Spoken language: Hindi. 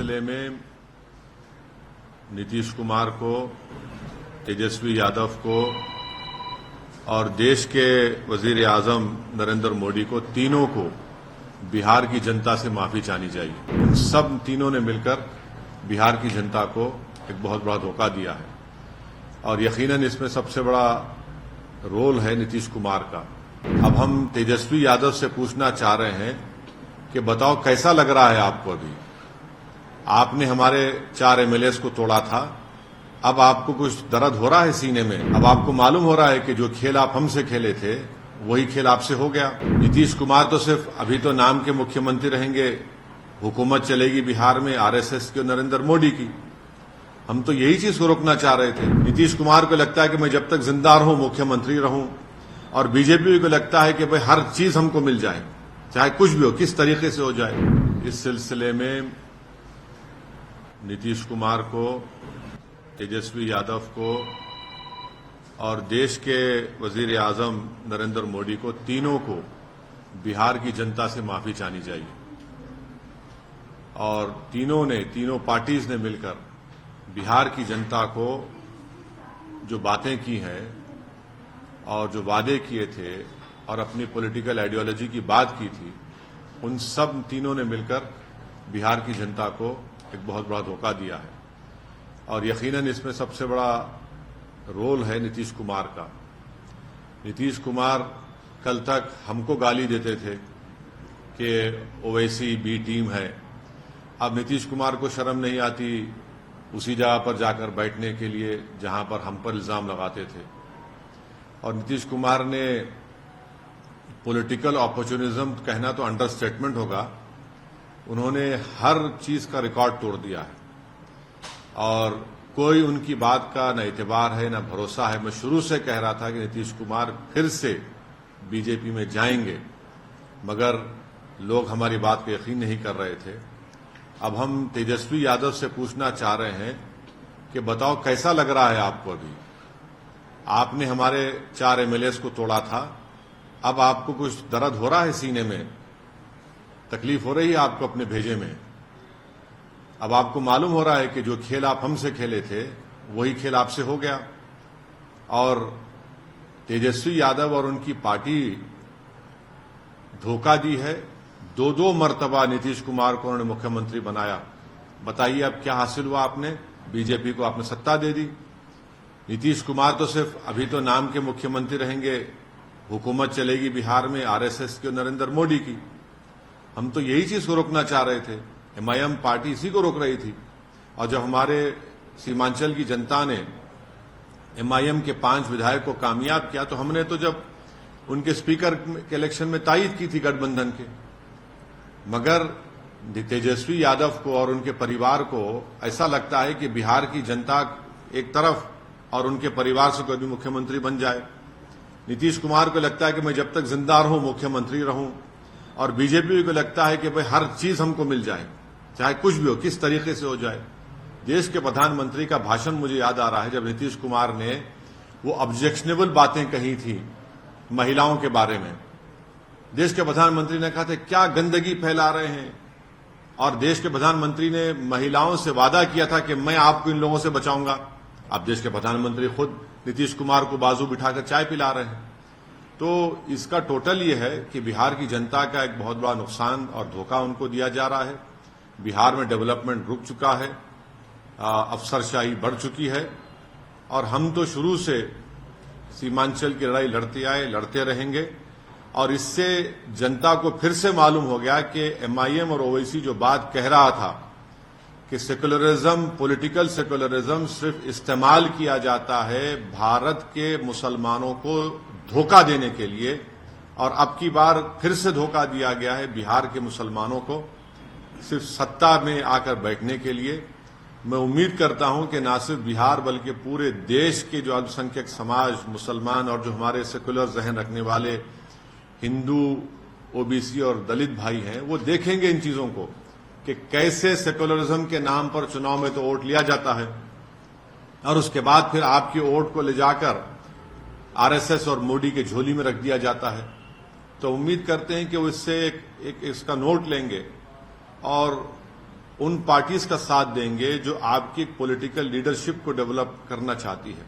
सिलसिले में नीतीश कुमार को, तेजस्वी यादव को और देश के वजीर आजम नरेंद्र मोदी को, तीनों को बिहार की जनता से माफी चाहनी चाहिए। इन सब तीनों ने मिलकर बिहार की जनता को एक बहुत बड़ा धोखा दिया है और यकीनन इसमें सबसे बड़ा रोल है नीतीश कुमार का। अब हम तेजस्वी यादव से पूछना चाह रहे हैं कि बताओ कैसा लग रहा है आपको? अभी आपने हमारे 4 एमएलएस को तोड़ा था, अब आपको कुछ दर्द हो रहा है सीने में? अब आपको मालूम हो रहा है कि जो खेल आप हमसे खेले थे वही खेल आपसे हो गया? नीतीश कुमार तो सिर्फ अभी तो नाम के मुख्यमंत्री रहेंगे, हुकूमत चलेगी बिहार में आरएसएस की और नरेंद्र मोदी की। हम तो यही चीज को रोकना चाह रहे थे। नीतीश कुमार को लगता है कि मैं जब तक जिंदा रहूं मुख्यमंत्री रहूं, और बीजेपी को लगता है कि भाई हर चीज हमको मिल जाए, चाहे कुछ भी हो, किस तरीके से हो जाए। इस सिलसिले में नीतीश कुमार को, तेजस्वी यादव को और देश के वजीर आजम नरेंद्र मोदी को, तीनों को बिहार की जनता से माफी चाहनी चाहिए। और तीनों पार्टीज ने मिलकर बिहार की जनता को जो बातें की हैं और जो वादे किए थे और अपनी पॉलिटिकल आइडियोलॉजी की बात की थी, उन सब तीनों ने मिलकर बिहार की जनता को एक बहुत बड़ा धोखा दिया है और यकीनन इसमें सबसे बड़ा रोल है नीतीश कुमार का। नीतीश कुमार कल तक हमको गाली देते थे कि ओवैसी बी टीम है। अब नीतीश कुमार को शर्म नहीं आती उसी जगह पर जाकर बैठने के लिए जहां पर हम पर इल्जाम लगाते थे। और नीतीश कुमार ने पॉलिटिकल अपॉर्चुनिज्म कहना तो अंडरस्टेटमेंट होगा, उन्होंने हर चीज का रिकॉर्ड तोड़ दिया है और कोई उनकी बात का न एतबार है न भरोसा है। मैं शुरू से कह रहा था कि नीतीश कुमार फिर से बीजेपी में जाएंगे, मगर लोग हमारी बात को यकीन नहीं कर रहे थे। अब हम तेजस्वी यादव से पूछना चाह रहे हैं कि बताओ कैसा लग रहा है आपको? अभी आपने हमारे 4 एमएलएस को तोड़ा था, अब आपको कुछ दर्द हो रहा है सीने में? तकलीफ हो रही है आपको अपने भेजे में? अब आपको मालूम हो रहा है कि जो खेल आप हमसे खेले थे वही खेल आपसे हो गया? और तेजस्वी यादव और उनकी पार्टी धोखा दी है। 2 मर्तबा नीतीश कुमार को उन्होंने मुख्यमंत्री बनाया। बताइए अब क्या हासिल हुआ आपने? बीजेपी को आपने सत्ता दे दी। नीतीश कुमार तो सिर्फ अभी तो नाम के मुख्यमंत्री रहेंगे, हुकूमत चलेगी बिहार में आरएसएस की और नरेंद्र मोदी की। हम तो यही चीज को रोकना चाह रहे थे। एमआईएम पार्टी इसी को रोक रही थी। और जब हमारे सीमांचल की जनता ने एमआईएम के 5 विधायक को कामयाब किया तो हमने तो जब उनके स्पीकर के इलेक्शन में तायद की थी गठबंधन के। मगर तेजस्वी यादव को और उनके परिवार को ऐसा लगता है कि बिहार की जनता एक तरफ और उनके परिवार से कोई भी मुख्यमंत्री बन जाए। नीतीश कुमार को लगता है कि मैं जब तक जिंदा रहूं मुख्यमंत्री रहूं, और बीजेपी को लगता है कि भाई हर चीज हमको मिल जाए, चाहे कुछ भी हो, किस तरीके से हो जाए। देश के प्रधानमंत्री का भाषण मुझे याद आ रहा है जब नीतीश कुमार ने वो ऑब्जेक्शनेबल बातें कही थी महिलाओं के बारे में। देश के प्रधानमंत्री ने कहा था क्या गंदगी फैला रहे हैं, और देश के प्रधानमंत्री ने महिलाओं से वादा किया था कि मैं आपको इन लोगों से बचाऊंगा। अब देश के प्रधानमंत्री खुद नीतीश कुमार को बाजू बिठाकर चाय पिला रहे हैं। तो इसका टोटल ये है कि बिहार की जनता का एक बहुत बड़ा नुकसान और धोखा उनको दिया जा रहा है। बिहार में डेवलपमेंट रुक चुका है, अफसरशाही बढ़ चुकी है, और हम तो शुरू से सीमांचल की लड़ाई लड़ते आए, लड़ते रहेंगे। और इससे जनता को फिर से मालूम हो गया कि एमआईएम और ओवैसी जो बात कह रहा था कि सेकुलरिज्म, पॉलिटिकल सेकुलरिज्म सिर्फ इस्तेमाल किया जाता है भारत के मुसलमानों को धोखा देने के लिए, और अब की बार फिर से धोखा दिया गया है बिहार के मुसलमानों को सिर्फ सत्ता में आकर बैठने के लिए। मैं उम्मीद करता हूं कि न सिर्फ बिहार बल्कि पूरे देश के जो अल्पसंख्यक समाज, मुसलमान और जो हमारे सेकुलर जहन रखने वाले हिंदू, ओबीसी और दलित भाई हैं, वो देखेंगे इन चीजों को कि कैसे सेकुलरिज्म के नाम पर चुनाव में तो वोट लिया जाता है और उसके बाद फिर आपकी वोट को ले जाकर आरएसएस और मोदी के झोली में रख दिया जाता है। तो उम्मीद करते हैं कि वो इससे एक इसका नोट लेंगे और उन पार्टीज का साथ देंगे जो आपकी पॉलिटिकल लीडरशिप को डेवलप करना चाहती है।